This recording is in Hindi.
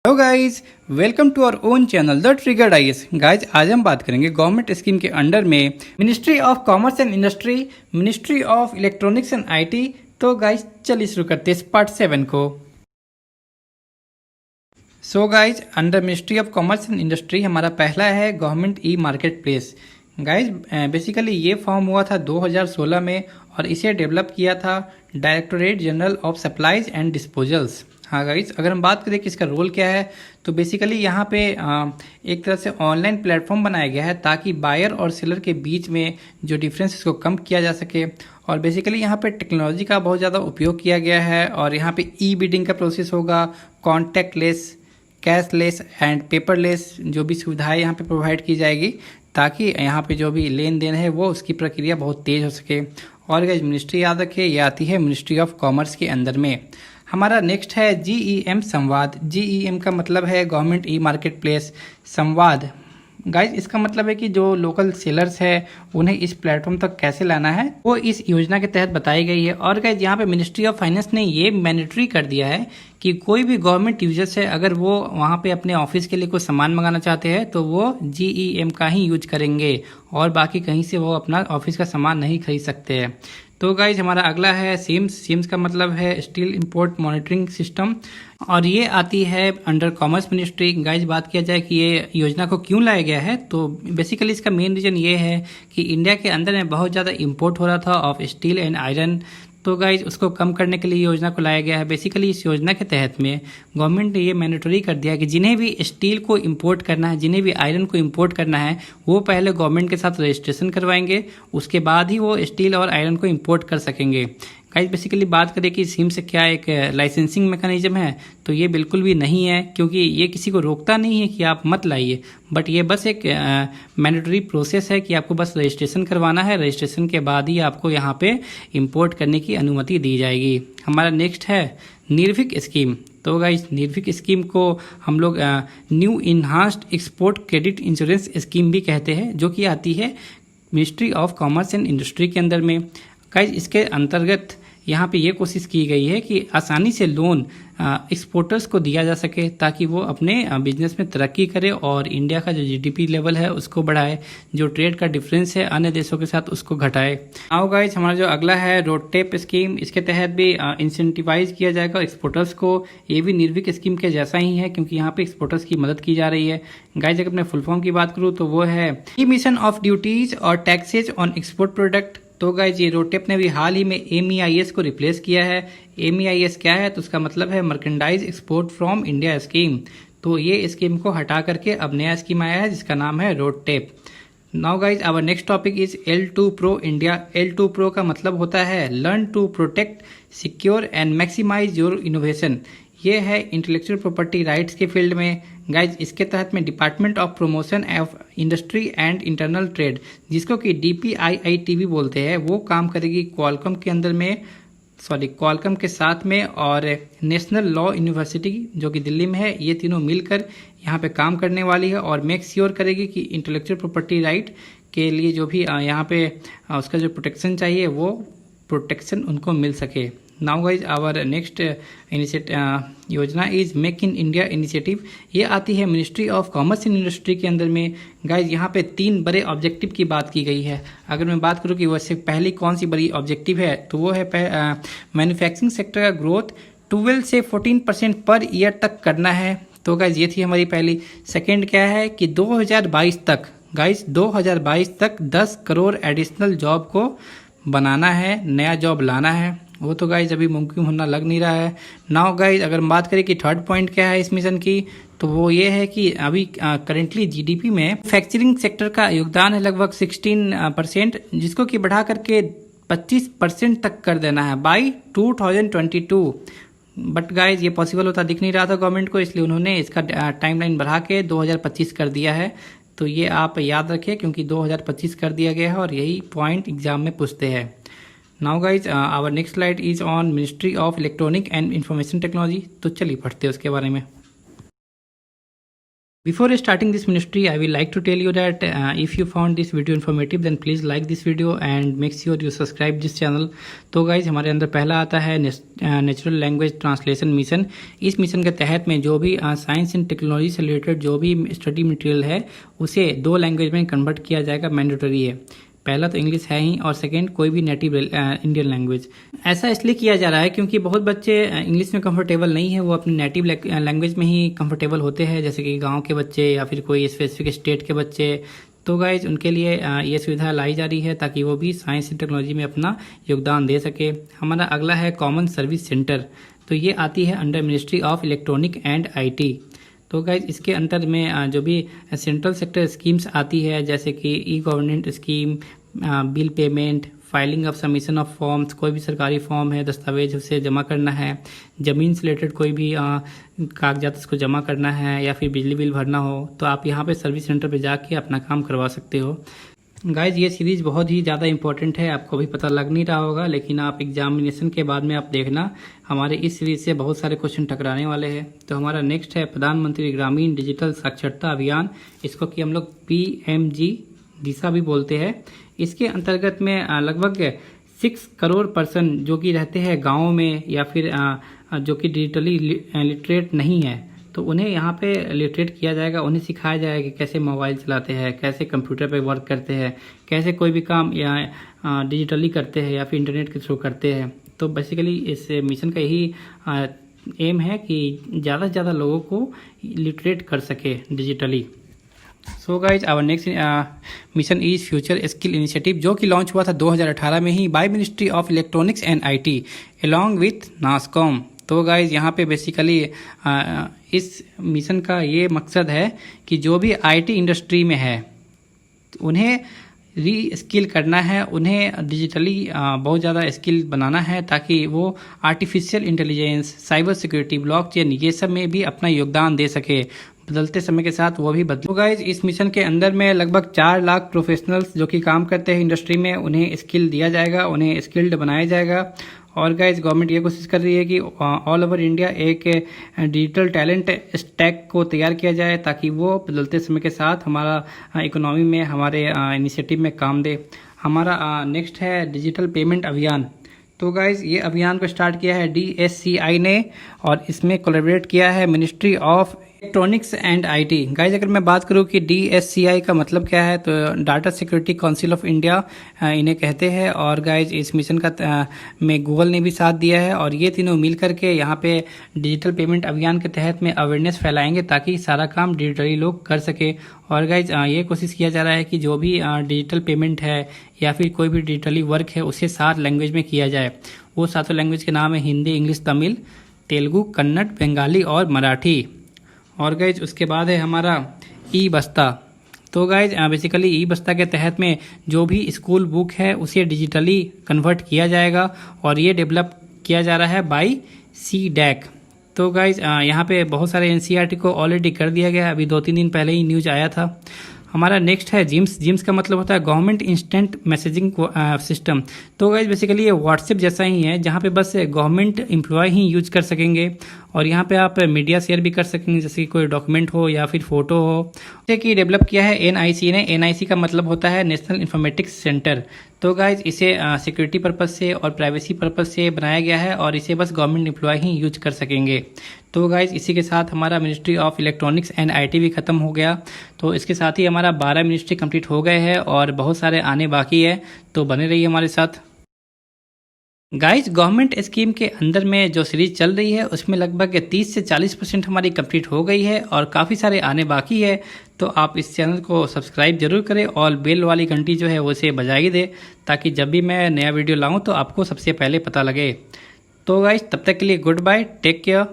Hello guys, welcome to our own channel the triggered IAS. Guys, आज हम बात करेंगे गवर्नमेंट स्कीम के अंडर में ministry of commerce and industry, ministry of electronics and IT. तो गाइस चलिए शुरू करते हैं पार्ट 7 को। So guys, under ministry of commerce and industry हमारा पहला है government e marketplace. Guys, basically ये फॉर्म हुआ था 2016 में और इसे डेवलप किया था directorate general of supplies and disposals. हाँ गाइस, अगर हम बात करें कि इसका रोल क्या है, तो बेसिकली यहाँ पे एक तरह से ऑनलाइन प्लेटफॉर्म बनाया गया है ताकि बायर और सेलर के बीच में जो डिफरेंस इसको कम किया जा सके। और बेसिकली यहाँ पे टेक्नोलॉजी का बहुत ज़्यादा उपयोग किया गया है और यहाँ पे ई बिडिंग का प्रोसेस होगा, कॉन्टैक्टलेस, कैशलेस एंड पेपरलेस जो भी सुविधाएं यहाँ पे प्रोवाइड की जाएगी ताकि यहाँ पे जो भी लेन देन है वो उसकी प्रक्रिया बहुत तेज़ हो सके। और गाइस, मिनिस्ट्री याद रखिए ये आती है मिनिस्ट्री ऑफ कॉमर्स के अंदर में। हमारा नेक्स्ट है जीईएम संवाद। जीईएम का मतलब है गवर्नमेंट ई मार्केट प्लेस संवाद। गाइज, इसका मतलब है कि जो लोकल सेलर्स है उन्हें इस प्लेटफॉर्म तक कैसे लाना है वो इस योजना के तहत बताई गई है। और गाइज, यहाँ पे मिनिस्ट्री ऑफ फाइनेंस ने ये मैंडेटरी कर दिया है कि कोई भी गवर्नमेंट यूजर्स है अगर वो वहाँ पे अपने ऑफिस के लिए कोई सामान मंगाना चाहते हैं तो वो जीईएम का ही यूज करेंगे और बाकी कहीं से वो अपना ऑफिस का सामान नहीं खरीद सकते हैं। तो गाइज, हमारा अगला है सिम्स। सिम्स का मतलब है स्टील इंपोर्ट मॉनिटरिंग सिस्टम और ये आती है अंडर कॉमर्स मिनिस्ट्री। गाइज, बात किया जाए कि ये योजना को क्यों लाया गया है, तो बेसिकली इसका मेन रीजन ये है कि इंडिया के अंदर में बहुत ज़्यादा इंपोर्ट हो रहा था ऑफ स्टील एंड आयरन। तो गाइज, उसको कम करने के लिए योजना को लाया गया है। बेसिकली इस योजना के तहत में गवर्नमेंट ने ये मैंडेटरी कर दिया है कि जिन्हें भी स्टील को इंपोर्ट करना है, जिन्हें भी आयरन को इंपोर्ट करना है, वो पहले गवर्नमेंट के साथ रजिस्ट्रेशन करवाएंगे, उसके बाद ही वो स्टील और आयरन को इंपोर्ट कर सकेंगे। गाइज, बेसिकली बात करें कि सिम से क्या एक लाइसेंसिंग मैकेनिज्म है, तो ये बिल्कुल भी नहीं है क्योंकि ये किसी को रोकता नहीं है कि आप मत लाइए, बट ये बस एक मैंडेटरी प्रोसेस है कि आपको बस रजिस्ट्रेशन करवाना है। रजिस्ट्रेशन के बाद ही आपको यहाँ पे इंपोर्ट करने की अनुमति दी जाएगी। हमारा नेक्स्ट है निर्भिक स्कीम। तो गाइज, निर्भिक स्कीम को हम लोग new enhanced export credit insurance scheme भी कहते हैं, जो कि आती है ministry of commerce and industry के अंदर में। गाइज, इसके अंतर्गत यहाँ पे ये कोशिश की गई है कि आसानी से लोन एक्सपोर्टर्स को दिया जा सके ताकि वो अपने बिजनेस में तरक्की करे और इंडिया का जो जीडीपी लेवल है उसको बढ़ाए, जो ट्रेड का डिफरेंस है अन्य देशों के साथ उसको घटाए। आओ गाइज, हमारा जो अगला है रोड टेप स्कीम। इसके तहत भी इंसेंटिवाइज किया जाएगा एक्सपोर्टर्स को। ये भी निर्भिक स्कीम के जैसा ही है क्योंकि यहाँ पे एक्सपोर्टर्स की मदद की जा रही है। गाइज, अगर मैं फुल फॉर्म की बात करूँ तो वो है इमिशन ऑफ ड्यूटीज और टैक्सेज ऑन एक्सपोर्ट प्रोडक्ट। तो गाइज, ये रोडटेप ने भी हाल ही में MEIS को रिप्लेस किया है। MEIS क्या है, तो उसका मतलब है merchandise export from India scheme. तो ये स्कीम को हटा करके अब नया स्कीम आया है जिसका नाम है RoDTEP. Now guys, our next topic is L2 Pro India. L2 Pro का मतलब होता है learn to protect, secure and maximise your innovation. ये है इंटेलेक्चुअल प्रॉपर्टी राइट्स के फील्ड में। गाइज, इसके तहत में department of promotion of industry and internal trade, जिसको कि DPIIT भी बोलते हैं, वो काम करेगी क्वालकॉम के अंदर में, क्वालकॉम के साथ में और नेशनल लॉ यूनिवर्सिटी जो कि दिल्ली में है। ये तीनों मिलकर यहाँ पे काम करने वाली है और मेक श्योर करेगी कि इंटेलेक्चुअल प्रॉपर्टी राइट के लिए जो भी यहाँ पे उसका जो प्रोटेक्शन चाहिए वो प्रोटेक्शन उनको मिल सके। नाउ गाइज, आवर नेक्स्ट योजना is make in India initiative. ये आती है ministry of commerce and industry के अंदर में। गाइज, यहाँ पे 3 बड़े ऑब्जेक्टिव की बात की गई है। अगर मैं बात करूँ कि वैसे पहली कौन सी बड़ी ऑब्जेक्टिव है, तो वो है मैन्युफैक्चरिंग सेक्टर का ग्रोथ 12 से 14% पर ईयर तक करना है। तो गाइज, ये थी हमारी पहली। सेकेंड क्या है कि 2022 तक, गाइज 2022 तक 10 करोड़ एडिशनल जॉब को बनाना है, नया जॉब लाना है। वो तो गाइज अभी मुमकिन होना लग नहीं रहा है। नाउ गाइज, अगर हम बात करें कि थर्ड पॉइंट क्या है इस मिशन की, तो वो ये है कि अभी करेंटली जीडीपी में मैन्युफैक्चरिंग सेक्टर का योगदान है लगभग 16%, जिसको कि बढ़ा करके 25% तक कर देना है बाई 2022। बट गाइज, ये पॉसिबल होता दिख नहीं रहा था गवर्नमेंट को, इसलिए उन्होंने इसका टाइमलाइन बढ़ा के 2025 कर दिया है। तो ये आप याद रखिए क्योंकि 2025 कर दिया गया है और यही पॉइंट एग्जाम में पूछते हैं। Now guys, our next slide is on ministry of electronic and information technology. तो चलिए पढ़ते हैं उसके बारे में। Before starting this ministry, I will like to tell you that if you found this video informative, then please like this video and make sure you subscribe this channel. तो गाइज हमारे अंदर पहला आता है नेचुरल लैंग्वेज ट्रांसलेशन मिशन। इस मिशन के तहत में जो भी साइंस एंड टेक्नोलॉजी से रिलेटेड जो भी स्टडी मटेरियल है उसे 2 लैंग्वेज में कन्वर्ट किया जाएगा, मैंडेटरी है। पहला तो इंग्लिश है ही और सेकंड कोई भी नेटिव इंडियन लैंग्वेज। ऐसा इसलिए किया जा रहा है क्योंकि बहुत बच्चे इंग्लिश में कंफर्टेबल नहीं है, वो अपनी नेटिव लैंग्वेज में ही कंफर्टेबल होते हैं, जैसे कि गांव के बच्चे या फिर कोई स्पेसिफिक स्टेट के बच्चे। तो गाइज उनके लिए ये सुविधा लाई जा रही है ताकि वो भी साइंस एंड टेक्नोलॉजी में अपना योगदान दे सके। हमारा अगला है कॉमन सर्विस सेंटर। तो ये आती है under ministry of electronic and IT। तो गाइज इसके अंतर में जो भी सेंट्रल सेक्टर स्कीम्स आती है, जैसे कि e-government scheme, bill payment, filing of submission of forms, कोई भी सरकारी फॉर्म है, दस्तावेज उसे जमा करना है, ज़मीन से रिलेटेड कोई भी कागजात उसको जमा करना है, या फिर बिजली बिल भरना हो, तो आप यहाँ पे सर्विस सेंटर पे जाके अपना काम करवा सकते हो। गाइज ये सीरीज बहुत ही ज़्यादा इंपॉर्टेंट है, आपको भी पता लग नहीं रहा होगा, लेकिन आप एग्जामिनेशन के बाद में आप देखना हमारे इस सीरीज से बहुत सारे क्वेश्चन टकराने वाले हैं। तो हमारा नेक्स्ट है प्रधानमंत्री ग्रामीण डिजिटल साक्षरता अभियान, इसको कि हम लोग PMG दिशा भी बोलते हैं। इसके अंतर्गत में लगभग 6 करोड़ पर्सन जो कि रहते हैं गाँव में या फिर जो कि डिजिटली लिटरेट नहीं है, तो उन्हें यहाँ पे लिटरेट किया जाएगा। उन्हें सिखाया जाएगा कि कैसे मोबाइल चलाते हैं, कैसे कंप्यूटर पे वर्क करते हैं, कैसे कोई भी काम या डिजिटली करते हैं या फिर इंटरनेट के थ्रू करते हैं। तो बेसिकली इस मिशन का यही एम है कि ज़्यादा से ज़्यादा लोगों को लिटरेट कर सके digitally. So guys our next mission is future skill initiative, जो कि लॉन्च हुआ था 2018 में ही by ministry of electronics and IT along with NASSCOM. तो गाइज यहाँ पे बेसिकली इस मिशन का ये मकसद है कि जो भी IT इंडस्ट्री में है उन्हें री स्किल करना है, उन्हें डिजिटली बहुत ज़्यादा स्किल बनाना है ताकि वो artificial intelligence, cyber security, blockchain ये सब में भी अपना योगदान दे सके। बदलते समय के साथ वो भी बदलो। गाइज इस मिशन के अंदर में लगभग 4 लाख प्रोफेशनल्स जो कि काम करते हैं इंडस्ट्री में, उन्हें स्किल दिया जाएगा, उन्हें स्किल्ड बनाया जाएगा। और गाइज गवर्नमेंट ये कोशिश कर रही है कि ऑल ओवर इंडिया एक डिजिटल टैलेंट स्टैक को तैयार किया जाए ताकि वो बदलते समय के साथ हमारा इकोनॉमी में, हमारे इनिशिएटिव में काम दे। हमारा नेक्स्ट है डिजिटल पेमेंट अभियान। तो गाइज ये अभियान को स्टार्ट किया है DSCI ने और इसमें कोलैबोरेट किया है ministry of electronics and IT। Guys अगर मैं बात करूं कि DSCI का मतलब क्या है, तो data security council of India इन्हें कहते हैं। और गाइज इस मिशन का में गूगल ने भी साथ दिया है और ये तीनों मिल करके यहाँ पे डिजिटल पेमेंट अभियान के तहत में अवेयरनेस फैलाएंगे ताकि सारा काम डिजिटली लोग कर सके। और गाइज ये कोशिश किया जा रहा है कि जो भी डिजिटल पेमेंट है या फिर कोई भी डिजिटली वर्क है उसे 7 लैंग्वेज में किया जाए। वो 7 लैंग्वेज के नाम है हिंदी, इंग्लिश, तमिल, तेलुगु, कन्नड़, बंगाली और मराठी। और गाइज उसके बाद है हमारा ई-बस्ता। तो गाइज बेसिकली ई-बस्ता के तहत में जो भी स्कूल बुक है उसे डिजिटली कन्वर्ट किया जाएगा और ये डेवलप किया जा रहा है बाय CDAC। तो गाइज यहाँ पे बहुत सारे NCERT को ऑलरेडी कर दिया गया है, अभी 2-3 दिन पहले ही न्यूज आया था। हमारा नेक्स्ट है जिम्स का मतलब होता है गवर्नमेंट इंस्टेंट मैसेजिंग सिस्टम। तो गाइज बेसिकली ये व्हाट्सएप जैसा ही है जहाँ पे बस गवर्नमेंट एम्प्लॉय ही यूज कर सकेंगे और यहाँ पे आप मीडिया शेयर भी कर सकेंगे, जैसे कि कोई डॉक्यूमेंट हो या फिर फोटो हो। जैसे कि डेवलप किया है NIC ने। NIC का मतलब होता है नेशनल इंफॉर्मेटिक्स सेंटर। तो गाइज इसे सिक्योरिटी पर्पज से और प्राइवेसी पर्पज से बनाया गया है और इसे बस गवर्नमेंट एम्प्लॉय ही यूज कर सकेंगे। तो गाइज इसी के साथ हमारा ministry of electronics and IT भी खत्म हो गया। तो इसके साथ ही हमारा 12 मिनिस्ट्री कंप्लीट हो गए हैं और बहुत सारे आने बाकी है, तो बने रहिए हमारे साथ। गाइज गवर्नमेंट स्कीम के अंदर में जो सीरीज चल रही है उसमें लगभग 30 से 40% हमारी कंप्लीट हो गई है और काफ़ी सारे आने बाकी है। तो आप इस चैनल को सब्सक्राइब जरूर करें और बेल वाली घंटी जो है वो उसे बजाई दे ताकि जब भी मैं नया वीडियो लाऊं तो आपको सबसे पहले पता लगे। तो गाइज तब तक के लिए गुड बाय, टेक केयर।